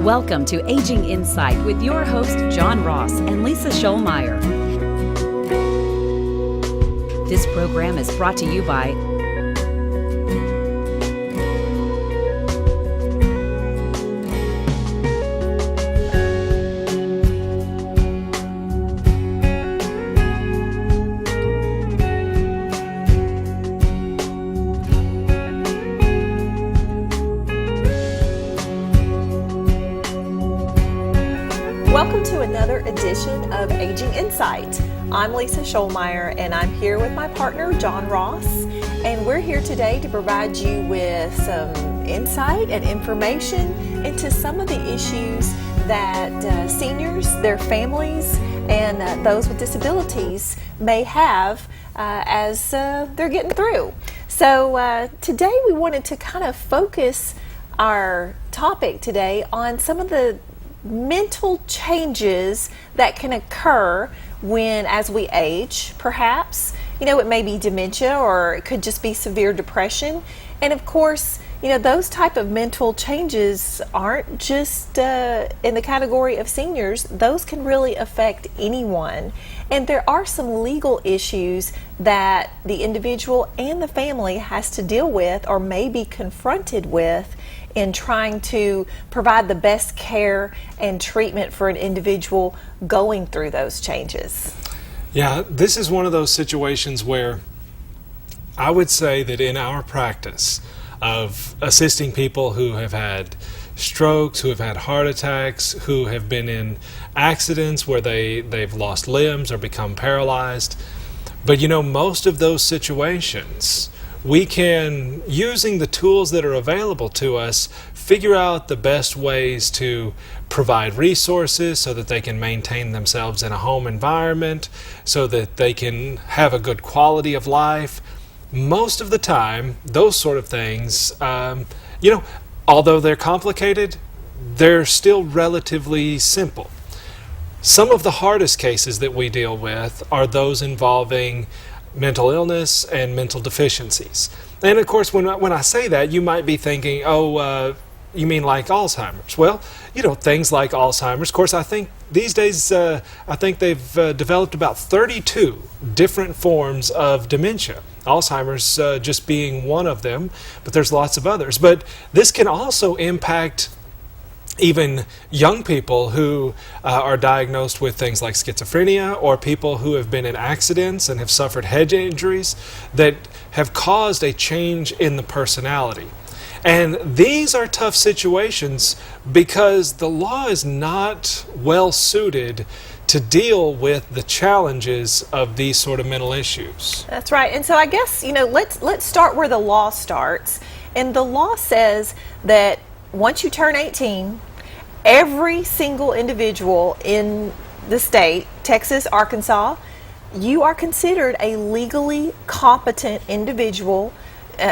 Welcome to Aging Insight with your host, John Ross and Lisa Shoalmire. This program is brought to you by Welcome to another edition of Aging Insight. I'm Lisa Shoalmire and I'm here with my partner John Ross, and we're here today to provide you with some insight and information into some of the issues that seniors, their families, and those with disabilities may have as they're getting through. So today we wanted to kind of focus our topic today on some of the mental changes that can occur as we age, perhaps. It may be dementia, or it could just be severe depression. And of course, those type of mental changes aren't just in the category of seniors. Those can really affect anyone. And there are some legal issues that the individual and the family has to deal with or may be confronted with in trying to provide the best care and treatment for an individual going through those changes. Yeah, this is one of those situations where I would say that in our practice of assisting people who have had strokes, who have had heart attacks, who have been in accidents where they've lost limbs or become paralyzed, but most of those situations, we can, using the tools that are available to us, figure out the best ways to provide resources so that they can maintain themselves in a home environment, so that they can have a good quality of life. Most of the time, those sort of things, although they're complicated, they're still relatively simple. Some of the hardest cases that we deal with are those involving mental illness and mental deficiencies. And of course, when I say that, you might be thinking, you mean like Alzheimer's? Well, things like Alzheimer's. Of course, I think these days, they've developed about 32 different forms of dementia. Alzheimer's just being one of them, but there's lots of others. But this can also impact even young people who are diagnosed with things like schizophrenia, or people who have been in accidents and have suffered head injuries that have caused a change in the personality. And these are tough situations because the law is not well suited to deal with the challenges of these sort of mental issues. That's right. And so I guess, let's start where the law starts. And the law says that once you turn 18, every single individual in the state, Texas, Arkansas, you are considered a legally competent individual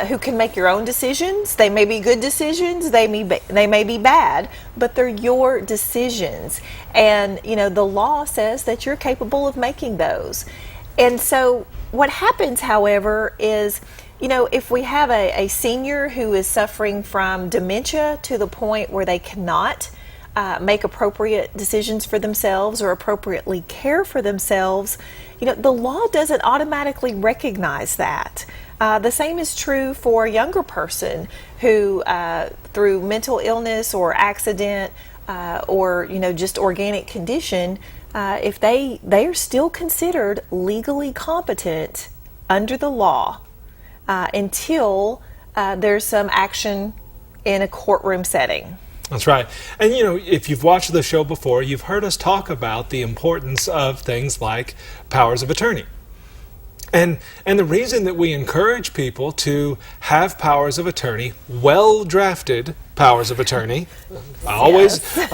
who can make your own decisions. They may be good decisions, they may be bad, but they're your decisions. And, the law says that you're capable of making those. And so what happens, however, is if we have a senior who is suffering from dementia to the point where they cannot make appropriate decisions for themselves or appropriately care for themselves, the law doesn't automatically recognize that. The same is true for a younger person who, through mental illness or accident or just organic condition, if they are still considered legally competent under the law until there's some action in a courtroom setting. That's right. And if you've watched the show before, you've heard us talk about the importance of things like powers of attorney. And the reason that we encourage people to have powers of attorney, well-drafted powers of attorney, I'll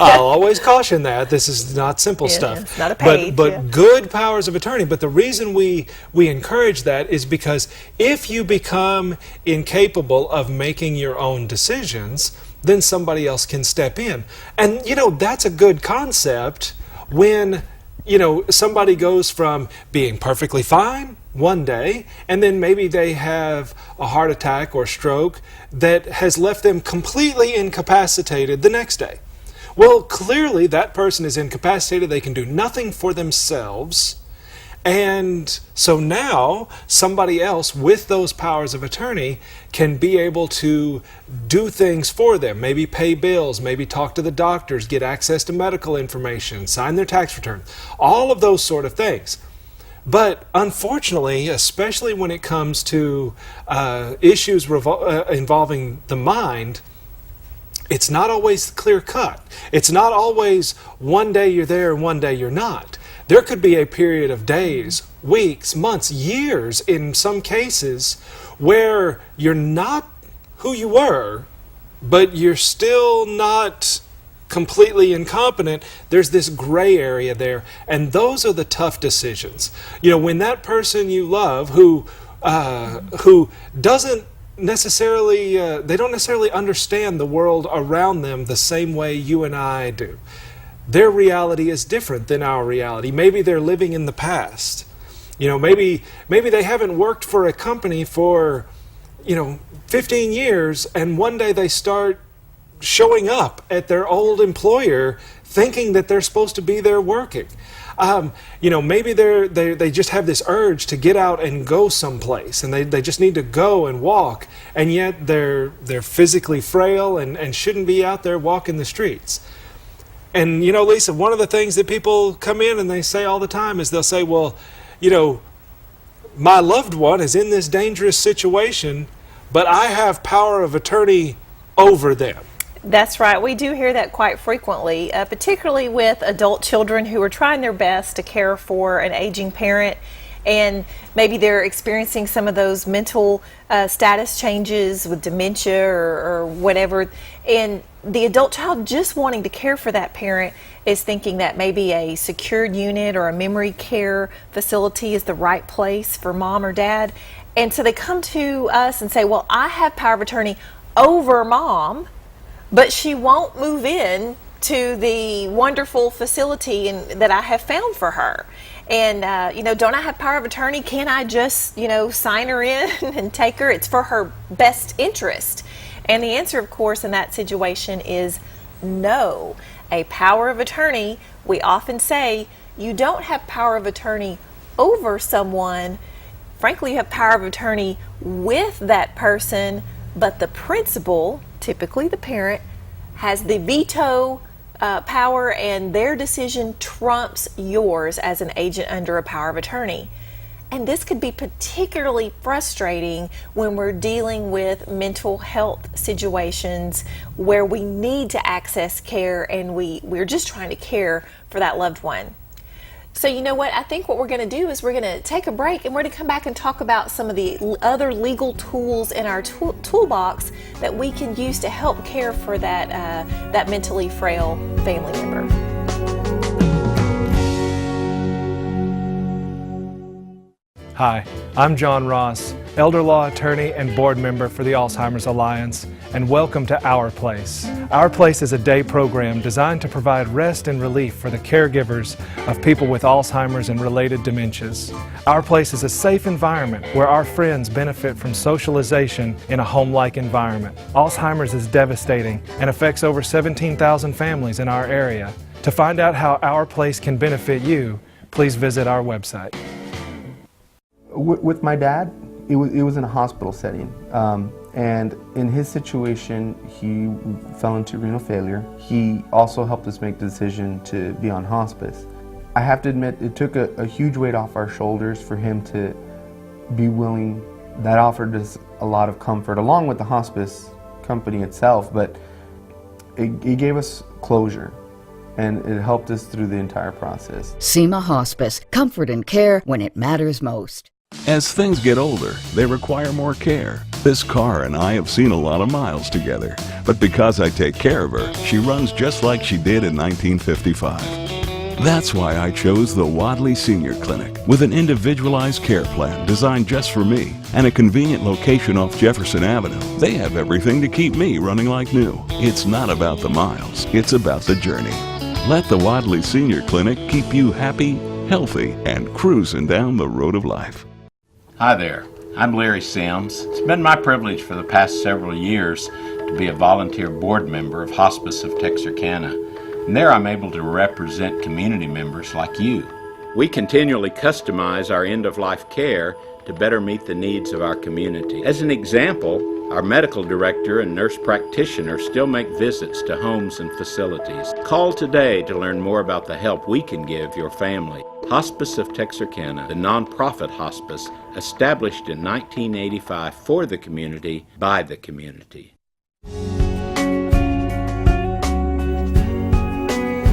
always caution that this is not simple stuff. It's not a page. But good powers of attorney. But the reason we encourage that is because if you become incapable of making your own decisions, then somebody else can step in. And that's a good concept when somebody goes from being perfectly fine one day, and then maybe they have a heart attack or stroke that has left them completely incapacitated the next day. Well, clearly that person is incapacitated. They can do nothing for themselves. And so now somebody else with those powers of attorney can be able to do things for them, maybe pay bills, maybe talk to the doctors, get access to medical information, sign their tax return, all of those sort of things. But unfortunately, especially when it comes to issues involving the mind, it's not always clear cut. It's not always one day you're there and one day you're not. There could be a period of days, weeks, months, years in some cases where you're not who you were, but you're still not completely incompetent. There's this gray area there, and those are the tough decisions. You know, when that person you love who doesn't necessarily, they don't necessarily understand the world around them the same way you and I do. Their reality is different than our reality. Maybe they're living in the past. You know, maybe they haven't worked for a company for, 15 years, and one day they start showing up at their old employer thinking that they're supposed to be there working. Maybe they just have this urge to get out and go someplace, and they just need to go and walk, and yet they're physically frail and shouldn't be out there walking the streets. And, Lisa, one of the things that people come in and they say all the time is they'll say, well, my loved one is in this dangerous situation, but I have power of attorney over them. That's right. We do hear that quite frequently, particularly with adult children who are trying their best to care for an aging parent, and maybe they're experiencing some of those mental status changes with dementia or whatever, and the adult child just wanting to care for that parent is thinking that maybe a secured unit or a memory care facility is the right place for mom or dad. And so they come to us and say, well, I have power of attorney over mom, but she won't move in to the wonderful facility that I have found for her. And, don't I have power of attorney? Can I just, sign her in and take her? It's for her best interest. And the answer, of course, in that situation is no. A power of attorney, we often say, you don't have power of attorney over someone. Frankly, you have power of attorney with that person, but the principal, typically the parent, has the veto power, and their decision trumps yours as an agent under a power of attorney. And this could be particularly frustrating when we're dealing with mental health situations where we need to access care and we're just trying to care for that loved one. So you know what? I think what we're going to do is we're going to take a break, and we're going to come back and talk about some of the other legal tools in our toolbox that we can use to help care for that mentally frail family member. Hi, I'm John Ross, elder law attorney and board member for the Alzheimer's Alliance, and welcome to Our Place. Our Place is a day program designed to provide rest and relief for the caregivers of people with Alzheimer's and related dementias. Our Place is a safe environment where our friends benefit from socialization in a home-like environment. Alzheimer's is devastating and affects over 17,000 families in our area. To find out how Our Place can benefit you, please visit our website. With my dad, it was in a hospital setting, and in his situation, he fell into renal failure. He also helped us make the decision to be on hospice. I have to admit, it took a huge weight off our shoulders for him to be willing. That offered us a lot of comfort, along with the hospice company itself, but it gave us closure, and it helped us through the entire process. SEMA Hospice, comfort and care when it matters most. As things get older, they require more care. This car and I have seen a lot of miles together, but because I take care of her, she runs just like she did in 1955. That's why I chose the Wadley Senior Clinic, with an individualized care plan designed just for me and a convenient location off Jefferson Avenue. They have everything to keep me running like new. It's not about the miles, it's about the journey. Let the Wadley Senior Clinic keep you happy, healthy, and cruising down the road of life. Hi there, I'm Larry Sims. It's been my privilege for the past several years to be a volunteer board member of Hospice of Texarkana. And there I'm able to represent community members like you. We continually customize our end-of-life care to better meet the needs of our community. As an example, our medical director and nurse practitioner still make visits to homes and facilities. Call today to learn more about the help we can give your family. Hospice of Texarkana, the nonprofit hospice established in 1985 for the community, by the community.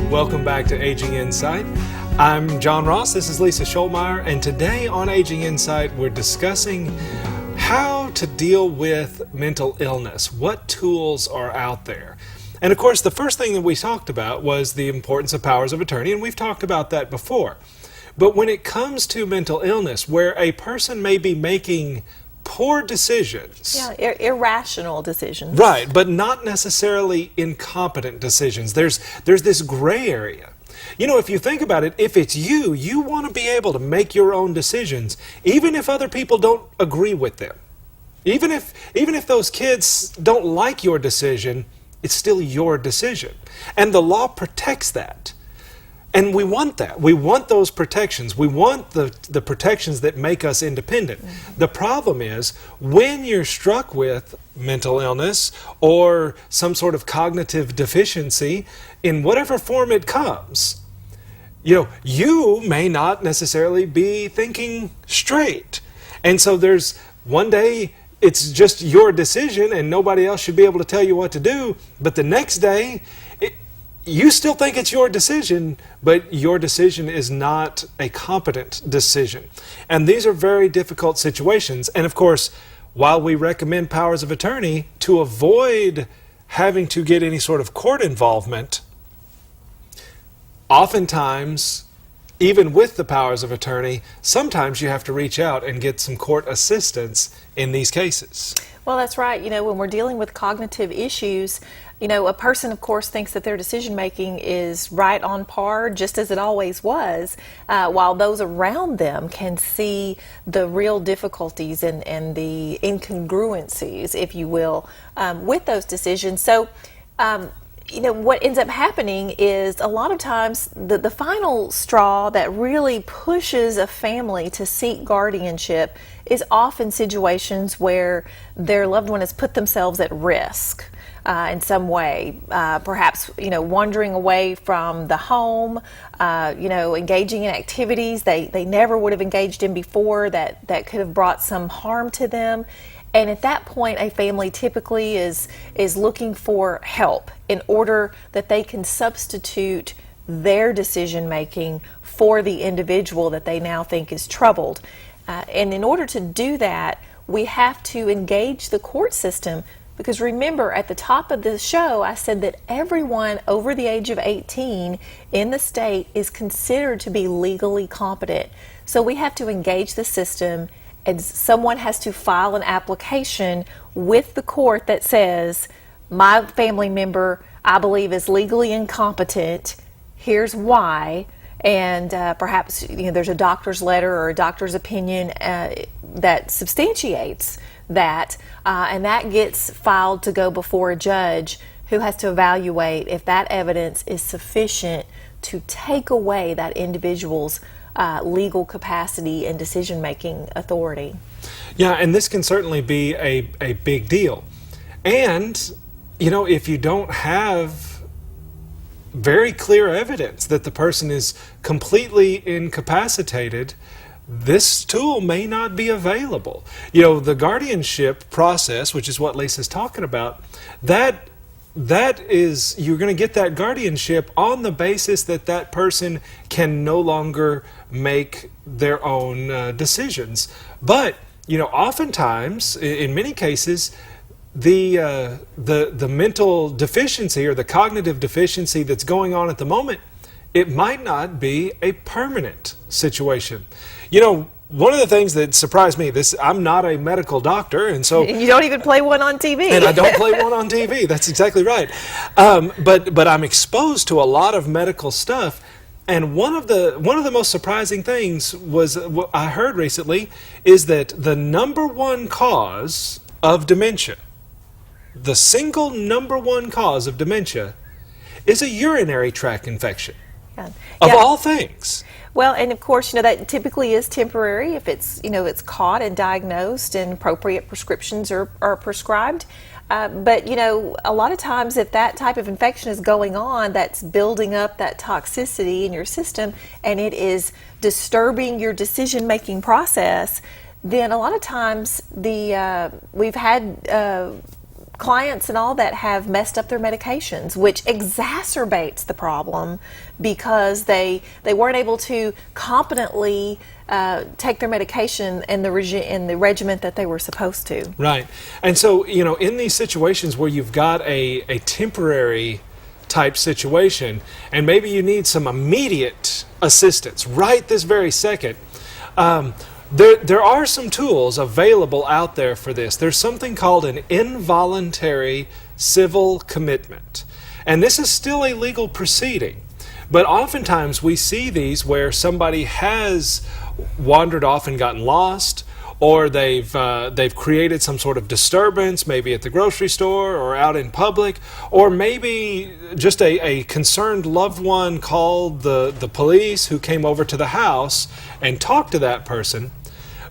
Welcome back to Aging Insight. I'm John Ross, this is Lisa Shoalmire, and today on Aging Insight we're discussing how to deal with mental illness. What tools are out there? And of course the first thing that we talked about was the importance of powers of attorney, and we've talked about that before. But when it comes to mental illness, where a person may be making poor decisions. Yeah, irrational decisions. Right, but not necessarily incompetent decisions. There's this gray area. You know, if you think about it, if it's you want to be able to make your own decisions, even if other people don't agree with them. Even if those kids don't like your decision, it's still your decision. And the law protects that. And we want that. We want those protections. We want the protections that make us independent. Mm-hmm. The problem is when you're struck with mental illness or some sort of cognitive deficiency, in whatever form it comes, you may not necessarily be thinking straight. And so there's one day it's just your decision and nobody else should be able to tell you what to do, but the next day you still think it's your decision, but your decision is not a competent decision. And these are very difficult situations. And of course, while we recommend powers of attorney to avoid having to get any sort of court involvement, oftentimes, even with the powers of attorney, sometimes you have to reach out and get some court assistance in these cases. Well, that's right. When we're dealing with cognitive issues, a person, of course, thinks that their decision-making is right on par, just as it always was, while those around them can see the real difficulties and the incongruencies, if you will, with those decisions. So, what ends up happening is a lot of times the final straw that really pushes a family to seek guardianship is often situations where their loved one has put themselves at risk in some way, perhaps wandering away from the home, engaging in activities they never would have engaged in before that could have brought some harm to them. And at that point, a family typically is looking for help in order that they can substitute their decision making for the individual that they now think is troubled. And in order to do that, we have to engage the court system, because remember, at the top of the show, I said that everyone over the age of 18 in the state is considered to be legally competent. So we have to engage the system, and someone has to file an application with the court that says, my family member, I believe, is legally incompetent. Here's why. And perhaps there's a doctor's letter or a doctor's opinion that substantiates that, and that gets filed to go before a judge who has to evaluate if that evidence is sufficient to take away that individual's legal capacity and decision-making authority. Yeah, and this can certainly be a big deal. And, if you don't have very clear evidence that the person is completely incapacitated, this tool may not be available. The guardianship process, which is what Lisa's talking about, that is, you're going to get that guardianship on the basis that person can no longer make their own decisions. But, oftentimes, in many cases, the mental deficiency or the cognitive deficiency that's going on at the moment, it might not be a permanent situation. One of the things that surprised me, I'm not a medical doctor, and so you don't even play one on TV. And I don't play one on TV. That's exactly right. But I'm exposed to a lot of medical stuff, and one of the most surprising things was what I heard recently is that the number one cause of dementia, the single number one cause of dementia, is a urinary tract infection. Yeah. Of Yeah. all things. Well, and of course, that typically is temporary if it's, it's caught and diagnosed and appropriate prescriptions are prescribed. But, a lot of times if that type of infection is going on, that's building up that toxicity in your system and it is disturbing your decision-making process, then a lot of times we've had clients and all that have messed up their medications, which exacerbates the problem because they weren't able to competently take their medication in the regimen that they were supposed to. Right. And so, in these situations where you've got a temporary type situation and maybe you need some immediate assistance right this very second, there are some tools available out there for this. There's something called an involuntary civil commitment. And this is still a legal proceeding. But oftentimes we see these where somebody has wandered off and gotten lost, or they've created some sort of disturbance, maybe at the grocery store or out in public, or maybe just a concerned loved one called the police who came over to the house and talked to that person.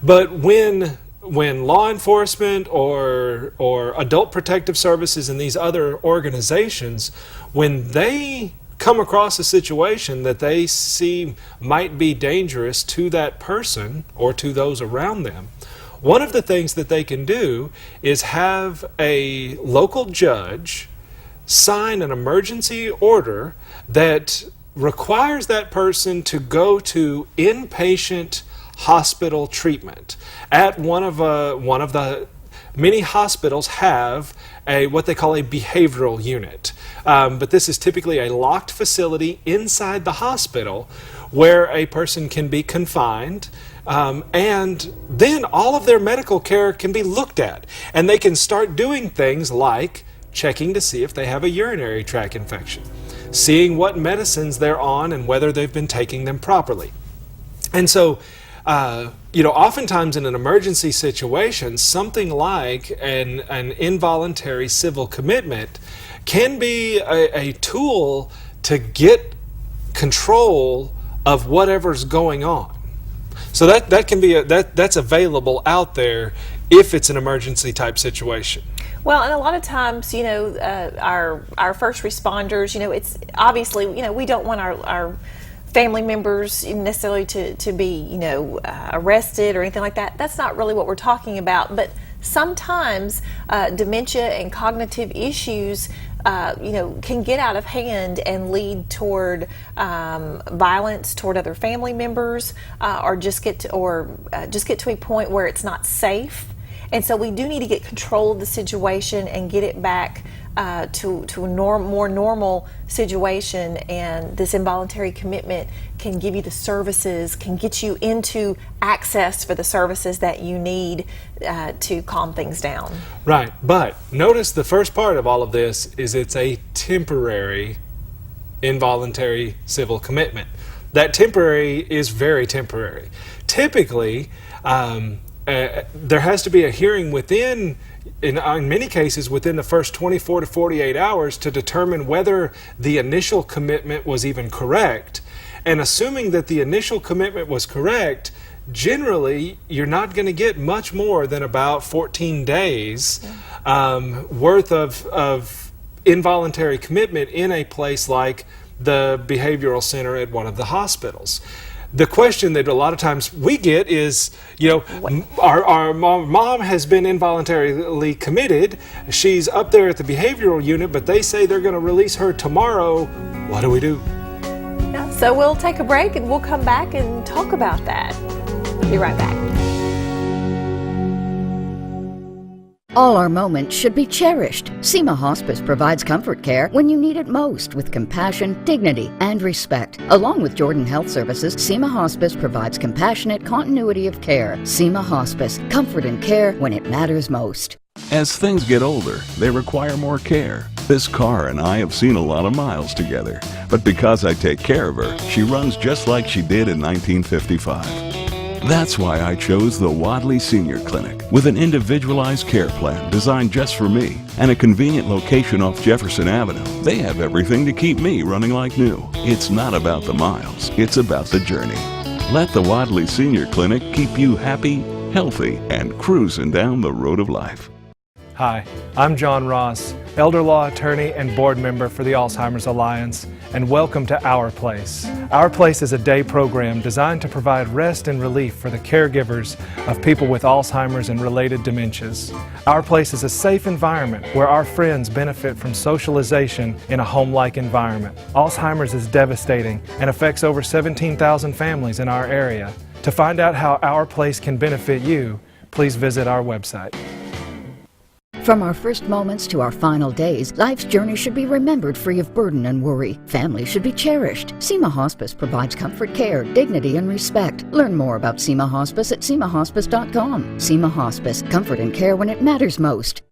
But when law enforcement or adult protective services and these other organizations, when they come across a situation that they see might be dangerous to that person or to those around them, one of the things that they can do is have a local judge sign an emergency order that requires that person to go to inpatient hospital treatment at one of the many hospitals have what they call a behavioral unit. But this is typically a locked facility inside the hospital where a person can be confined, and then all of their medical care can be looked at. And they can start doing things like checking to see if they have a urinary tract infection, seeing what medicines they're on and whether they've been taking them properly. And so, oftentimes in an emergency situation, something like an involuntary civil commitment can be a tool to get control of whatever's going on. So that can be that's available out there if it's an emergency type situation. Well, and a lot of times, our first responders, it's obviously, we don't want our family members necessarily to be, arrested or anything like that. That's not really what we're talking about. But sometimes dementia and cognitive issues, can get out of hand and lead toward violence toward other family members, or just get to a point where it's not safe. And so we do need to get control of the situation and get it back to a more normal situation, and this involuntary commitment can give you the services, can get you into access for the services that you need to calm things down. Right, but notice the first part of all of this is it's a temporary involuntary civil commitment. That temporary is very temporary. Typically, there has to be a hearing within many cases within the first 24 to 48 hours to determine whether the initial commitment was even correct. And assuming that the initial commitment was correct, generally you're not going to get much more than about 14 days worth of involuntary commitment in a place like the behavioral center at one of the hospitals. The question that a lot of times we get is, our mom has been involuntarily committed. She's up there at the behavioral unit, but they say they're going to release her tomorrow. What do we do? Yeah, so we'll take a break and we'll come back and talk about that. Be right back. All our moments should be cherished. SEMA Hospice provides comfort care when you need it most with compassion, dignity, and respect. Along with Jordan Health Services, SEMA Hospice provides compassionate continuity of care. SEMA Hospice, comfort and care when it matters most. As things get older, they require more care. This car and I have seen a lot of miles together, but because I take care of her, she runs just like she did in 1955. That's why I chose the Wadley Senior Clinic with an individualized care plan designed just for me and a convenient location off Jefferson Avenue. They have everything to keep me running like new. It's not about the miles, it's about the journey. Let the Wadley Senior Clinic keep you happy, healthy, and cruising down the road of life. Hi, I'm John Ross, elder law attorney and board member for the Alzheimer's Alliance, and welcome to Our Place. Our Place is a day program designed to provide rest and relief for the caregivers of people with Alzheimer's and related dementias. Our Place is a safe environment where our friends benefit from socialization in a home-like environment. Alzheimer's is devastating and affects over 17,000 families in our area. To find out how Our Place can benefit you, please visit our website. From our first moments to our final days, life's journey should be remembered free of burden and worry. Families should be cherished. SEMA Hospice provides comfort care, dignity, and respect. Learn more about SEMA Hospice at SEMAHospice.com. SEMA Hospice, comfort and care when it matters most.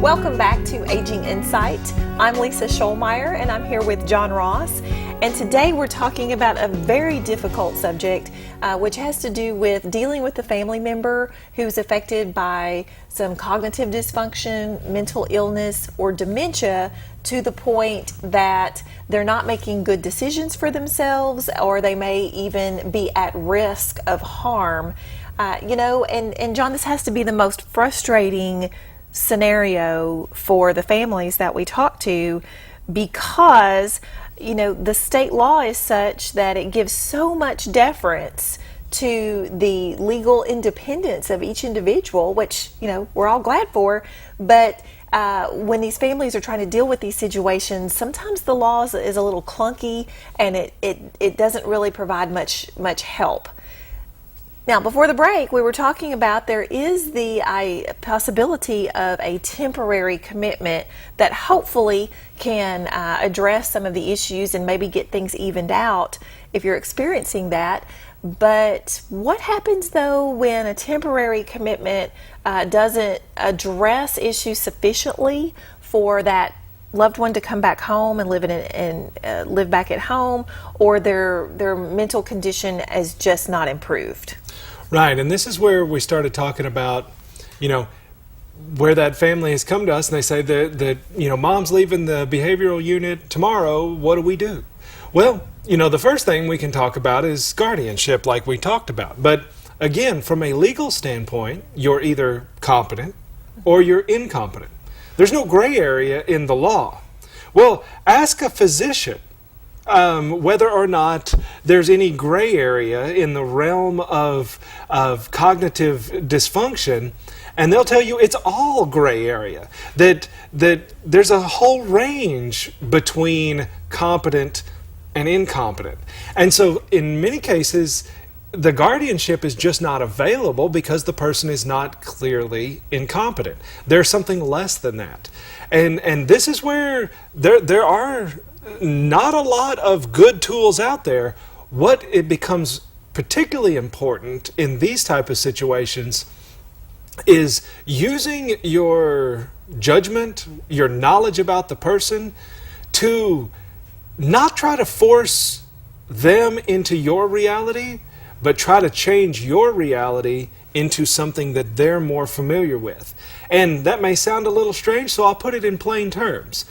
Welcome back to Aging Insight. I'm Lisa Shoalmire, and I'm here with John Ross. And today we're talking about a very difficult subject, which has to do with dealing with a family member who's affected by some cognitive dysfunction, mental illness, or dementia to the point that they're not making good decisions for themselves, or they may even be at risk of harm. And John, this has to be the most frustrating scenario for the families that we talk to, because the state law is such that it gives so much deference to the legal independence of each individual, which we're all glad for. But when these families are trying to deal with these situations, sometimes the law is a little clunky, and it doesn't really provide much help. Now, before the break, we were talking about there is the possibility of a temporary commitment that hopefully can address some of the issues and maybe get things evened out if you're experiencing that. But what happens, though, when a temporary commitment doesn't address issues sufficiently for that loved one to come back home and live back at home, or their mental condition is just not improved? Right, and this is where we started talking about, where that family has come to us and they say that mom's leaving the behavioral unit tomorrow, what do we do? Well, the first thing we can talk about is guardianship, like we talked about. But again, from a legal standpoint, you're either competent or you're incompetent. There's no gray area in the law. Well, ask a physician whether or not there's any gray area in the realm of cognitive dysfunction, and they'll tell you it's all gray area, that there's a whole range between competent and incompetent. And so in many cases, the guardianship is just not available because the person is not clearly incompetent. There's something less than that. And this is where there are not a lot of good tools out there. What it becomes particularly important in these type of situations is using your judgment, your knowledge about the person, to not try to force them into your reality, but try to change your reality into something that they're more familiar with. And that may sound a little strange, so I'll put it in plain terms.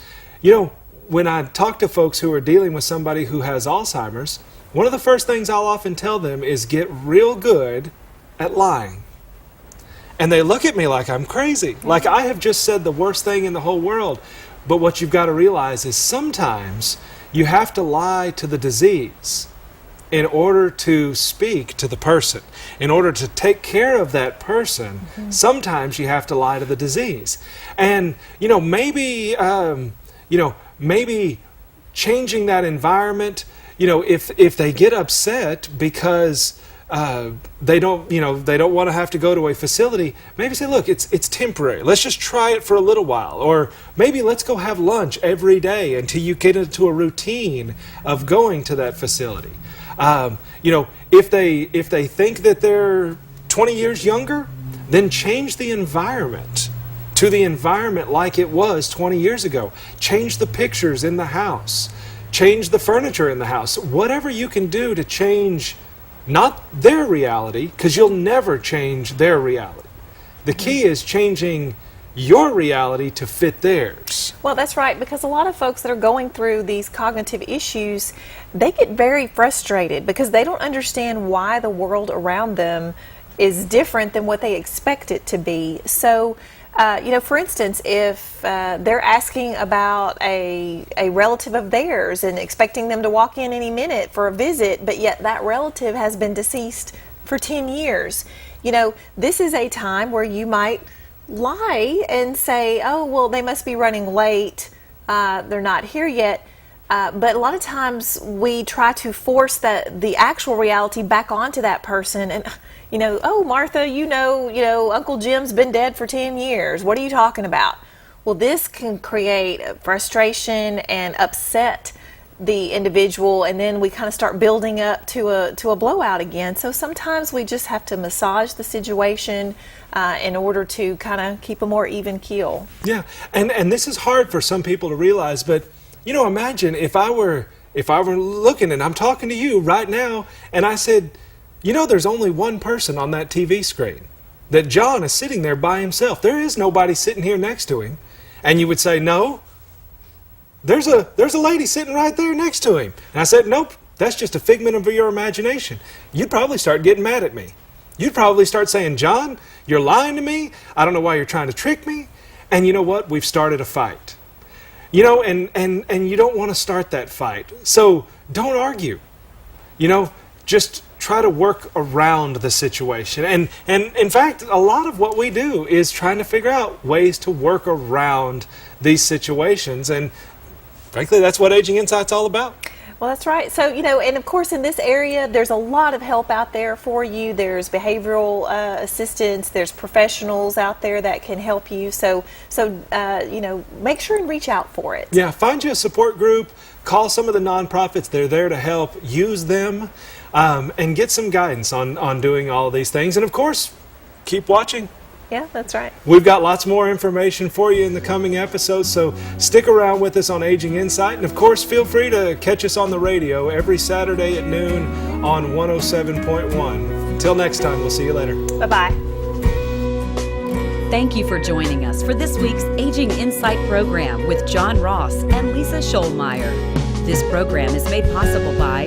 When I talk to folks who are dealing with somebody who has Alzheimer's, one of the first things I'll often tell them is get real good at lying. And they look at me like I'm crazy, like I have just said the worst thing in the whole world. But what you've got to realize is sometimes you have to lie to the disease in order to speak to the person. In order to take care of that person, sometimes you have to lie to the disease. And, maybe changing that environment, if they get upset because they don't want to have to go to a facility, maybe say, look, it's temporary. Let's just try it for a little while. Or maybe let's go have lunch every day until you get into a routine of going to that facility. If they think that they're 20 years younger, then change the environment to the environment like it was 20 years ago. Change the pictures in the house. change the furniture in the house. Whatever you can do to change not their reality, because you'll never change their reality. The key is changing your reality to fit theirs. Well, that's right, because a lot of folks that are going through these cognitive issues, they get very frustrated because they don't understand why the world around them is different than what they expect it to be. So, for instance, if they're asking about a relative of theirs and expecting them to walk in any minute for a visit, but yet that relative has been deceased for 10 years, this is a time where you might lie and say, oh, well, they must be running late, they're not here yet. But a lot of times we try to force the actual reality back onto that person, and oh, Martha, Uncle Jim's been dead for 10 years. What are you talking about? Well, this can create frustration and upset the individual, and then we kind of start building up to a blowout again. So sometimes we just have to massage the situation in order to kind of keep a more even keel. Yeah, and this is hard for some people to realize, but imagine if I were looking and I'm talking to you right now, and I said, there's only one person on that TV screen, that John is sitting there by himself. There is nobody sitting here next to him. And you would say, no, there's a lady sitting right there next to him. And I said, nope, that's just a figment of your imagination. You'd probably start getting mad at me. You'd probably start saying, John, you're lying to me. I don't know why you're trying to trick me. And you know what? We've started a fight. And you don't want to start that fight. So don't argue. Just try to work around the situation. And in fact, a lot of what we do is trying to figure out ways to work around these situations. And frankly, that's what Aging Insight's all about. Well, that's right. So, and of course in this area, there's a lot of help out there for you. There's behavioral assistance, there's professionals out there that can help you. So make sure and reach out for it. Yeah, find you a support group, call some of the nonprofits. They're there to help. Use them and get some guidance on doing all of these things. And of course, keep watching. Yeah, that's right. We've got lots more information for you in the coming episodes, so stick around with us on Aging Insight. And of course, feel free to catch us on the radio every Saturday at noon on 107.1. Until next time, we'll see you later. Bye-bye. Thank you for joining us for this week's Aging Insight program with John Ross and Lisa Shoalmire. This program is made possible by